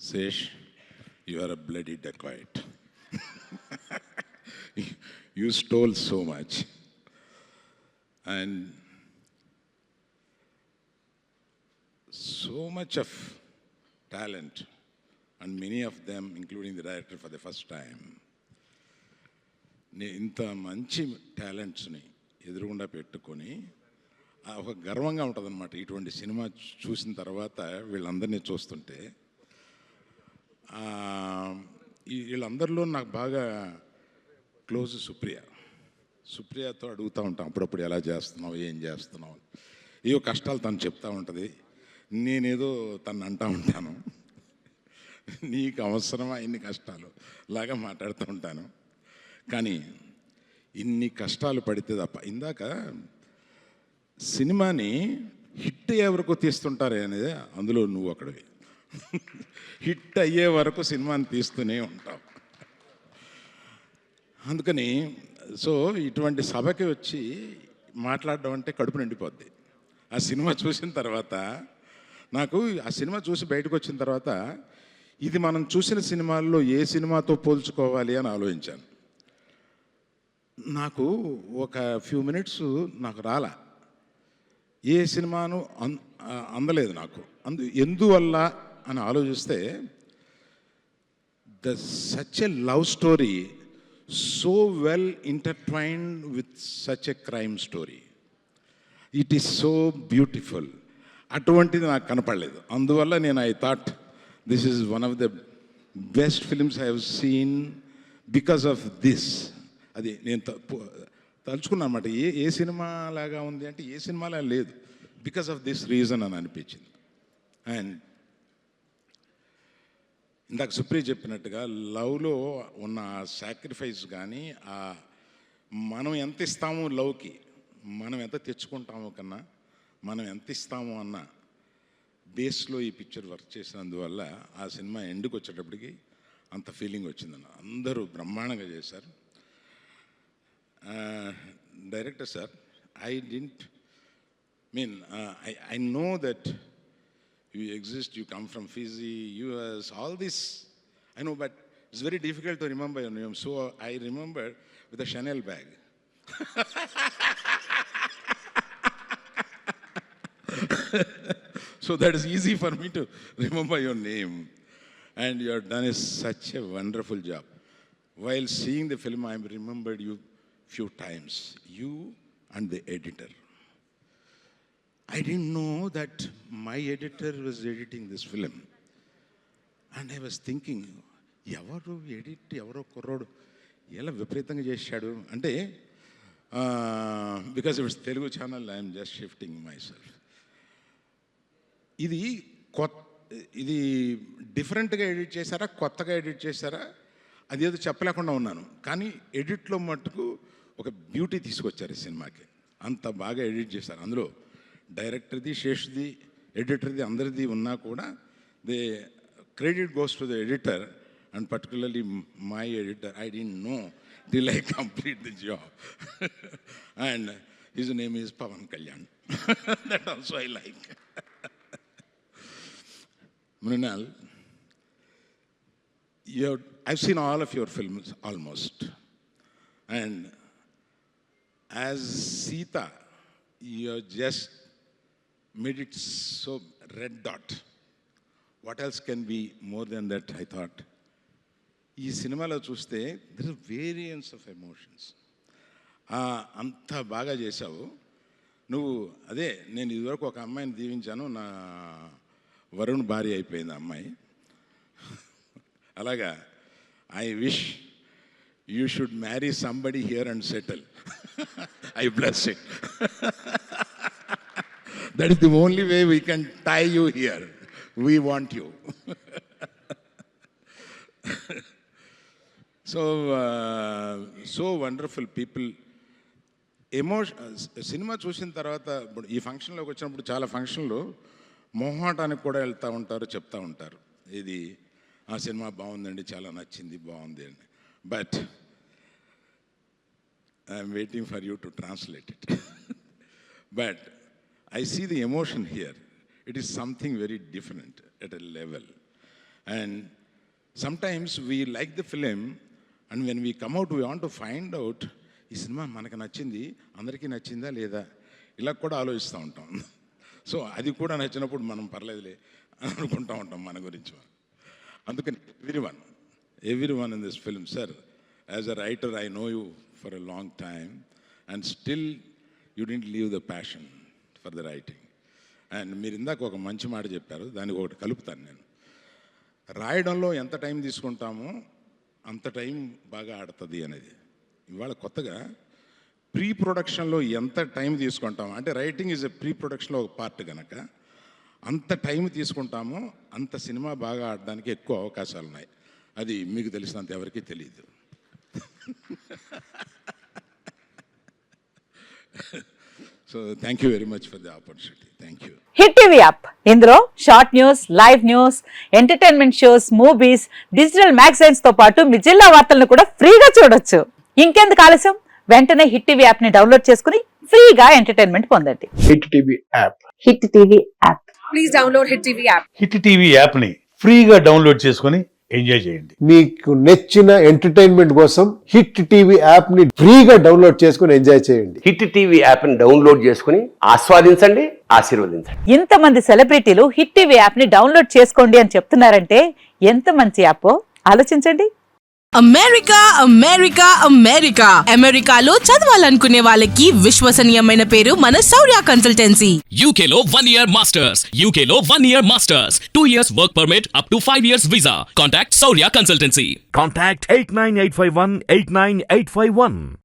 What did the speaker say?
Sesh, you are a bloody dacoit. You stole so much. And so much of talent, and many of them, including the director for the first time, ఇంత మంచి టాలెంట్స్ని ఎదురుగుండా పెట్టుకొని ఒక గర్వంగా ఉంటుంది అనమాట. ఇటువంటి సినిమా చూసిన తర్వాత వీళ్ళందరినీ చూస్తుంటే వీళ్ళందరిలో నాకు బాగా క్లోజ్ సుప్రియతో అడుగుతూ ఉంటాం అప్పుడప్పుడు ఎలా చేస్తున్నావు, ఏం చేస్తున్నావు, ఏవో కష్టాలు తను చెప్తూ ఉంటుంది. నేనేదో తను అంటూ ఉంటాను, నీకు అవసరమా ఇన్ని కష్టాలు లాగా మాట్లాడుతూ ఉంటాను. కానీ ఇన్ని కష్టాలు పడితే తప్ప, ఇందాక సినిమాని హిట్ అయ్యే వరకు తీస్తుంటారే అనేది అందులో నువ్వు ఒకడివి. హిట్ అయ్యే వరకు సినిమాని తీస్తూనే ఉంటావు. అందుకని ఇటువంటి సభకి వచ్చి మాట్లాడడం అంటే కడుపు నిండిపోద్ది. ఆ సినిమా చూసిన తర్వాత నాకు ఆ సినిమా చూసి బయటకు వచ్చిన తర్వాత ఇది మనం చూసిన సినిమాల్లో ఏ సినిమాతో పోల్చుకోవాలి అని ఆలోచించాను. నాకు ఒక ఫ్యూ మినిట్స్ నాకు రాలా, ఏ సినిమాను అందలేదు నాకు. ఎందువల్ల అని ఆలోచిస్తే such a love story so well intertwined with such a crime story, it is so beautiful. అటువంటిది నాకు కనపడలేదు. అందువల్ల నేను I thought this is one of the best films I have seen because of this. అది నేను తలుచుకున్నాను అనమాట. ఏ cinema లాగా ఉంది అంటే ఏ సినిమాలా లేదు, బికాస్ ఆఫ్ దిస్ రీజన్ అని అనిపించింది. అండ్ ఇందాక సుప్రియ చెప్పినట్టుగా లవ్లో ఉన్న సాక్రిఫైస్ కానీ మనం ఎంత ఇస్తాము లవ్కి, మనం ఎంత తెచ్చుకుంటాము కన్నా మనం ఎంత ఇస్తాము అన్న బేస్లో ఈ పిక్చర్ వర్క్ చేసినందువల్ల ఆ సినిమా ఎండుకు వచ్చేటప్పటికి అంత ఫీలింగ్ వచ్చిందన్న. అందరూ బ్రహ్మాండంగా చేశారు. Director sir, I know that you exist, you come from Fiji, US, all this, I know, but it's very difficult to remember your name. So I remember with a Chanel bag. So that is easy for me to remember your name. And you have done such a wonderful job. While seeing the film, I remembered you few times, you and the editor. I didn't know that my editor was editing this film. And I was thinking, ఎవరు edit, ఎవరో కుర్రోడు ఎలా విపరీతంగా చేశాడు అంటే, because it's Telugu channel, I'm just shifting my self. ఇది డిఫరెంట్గా edit చేశారా, కొత్తగా ఎడిట్ చేశారా, అదేదో చెప్పలేకుండా ఉన్నాను. కానీ ఎడిట్లో మట్టుకు ఒక బ్యూటీ తీసుకొచ్చారు ఈ సినిమాకి. అంత బాగా ఎడిట్ చేశారు. అందులో డైరెక్టర్ది, శేష్ది, ఎడిటర్ది అందరిది ఉన్నా కూడా they credit goes to the editor, and particularly my editor. I don't know till I complete the job. And his name is Pawan Kalyan. That also I like. Mrinal, I've seen all of your films almost. And as Sita, you just made it so red dot. What else can be more than that, I thought. ఈ సినిమాలో చూస్తే there are variance of emotions. అంత బాగా చేశావు నువ్వు. అదే నేను ఇదివరకు ఒక అమ్మాయిని దీవించాను, నా వరుణ్ భార్య అయిపోయింది ఆ అమ్మాయి. అలాగా I wish you should marry somebody here and settle. I bless it. That is the only way we can tie you here. We want you. So wonderful people. Cinema చూసిన తర్వాత ఈ ఫంక్షన్లోకి వచ్చినప్పుడు చాలా ఫంక్షన్లు మొహమాటానికి కూడా వెళ్తూ ఉంటారు, చెప్తూ ఉంటారు, ఇది ఆ సినిమా బాగుందండి, చాలా నచ్చింది, బాగుంది అండి. But I'm waiting for you to translate it. But I see the emotion here. It is something very different at a level. And sometimes we like the film and when we come out we want to find out ఈ cinema మనకు నచ్చింది, అందరికీ నచ్చిందా లేదా, ఇలా కూడా ఆలోచిస్తూ ఉంటాం. సో అది కూడా నచ్చినప్పుడు మనం పర్లేదులే అని అనుకుంటూ ఉంటాం మన గురించి. అందుకని every one in this film, sir as a writer I know you for a long time and still you didn't leave the passion for the writing. And మీరు ఇందాక ఒక మంచి మాట చెప్పారు, దానికి ఒకటి కలుపుతాను నేను. రాయడంలో ఎంత టైం తీసుకుంటామో అంత టైం బాగా ఆడుతుంది అనేది. ఇవాళ కొత్తగా ప్రీ ప్రొడక్షన్లో ఎంత టైం తీసుకుంటామో, అంటే రైటింగ్ ఈజ్ ఎ ప్రీ ప్రొడక్షన్లో ఒక పార్ట్ కనుక అంత టైం తీసుకుంటామో అంత సినిమా బాగా ఆడడానికి ఎక్కువ అవకాశాలు ఉన్నాయి. అది మీకు తెలిసినంత ఎవరికీ తెలియదు. So thank you very much for the opportunity. Thank you. Hit TV app, ఇందులో short news, live news, entertainment shows, movies, digital magazines తో పాటు మీ జిల్లా వార్తలను కూడా ఫ్రీగా చూడొచ్చు. ఇంకెందుకు ఆలస్యం, వెంటనే హిట్ టీవీ యాప్ ని డౌన్లోడ్ చేసుకుని ఫ్రీగా ఎంటర్టైన్మెంట్ పొందండి. Hit TV app. Hit TV app. Please download hit TV app. Hit TV app ని ఫ్రీగా డౌన్లోడ్ చేసుకొని ఎంజాయ్ చేయండి. మీకు నచ్చిన ఎంటర్టైన్మెంట్ కోసం హిట్ టీవీ యాప్ ని ఫ్రీగా డౌన్లోడ్ చేసుకొని ఎంజాయ్ చేయండి. హిట్ టీవీ యాప్ ని డౌన్లోడ్ చేసుకుని ఆస్వాదించండి, ఆశీర్వదించండి. ఇంతమంది సెలబ్రిటీలు హిట్ టీవీ యాప్ ని డౌన్లోడ్ చేసుకోండి అని చెప్తున్నారంటే ఎంత మంచి యాప్ ఆలోచించండి. అమెరికా అమెరికా అమెరికా అమెరికాలో చదవాలనుకునే వాళ్ళకి విశ్వసనీయమైన పేరు మన శౌర్య కన్సల్టెన్సీ. UK లో 1 year masters, UK లో 1 year masters, 2 years work permit up to 5 years visa. Contact Saurya Consultancy. Contact 89851 89851.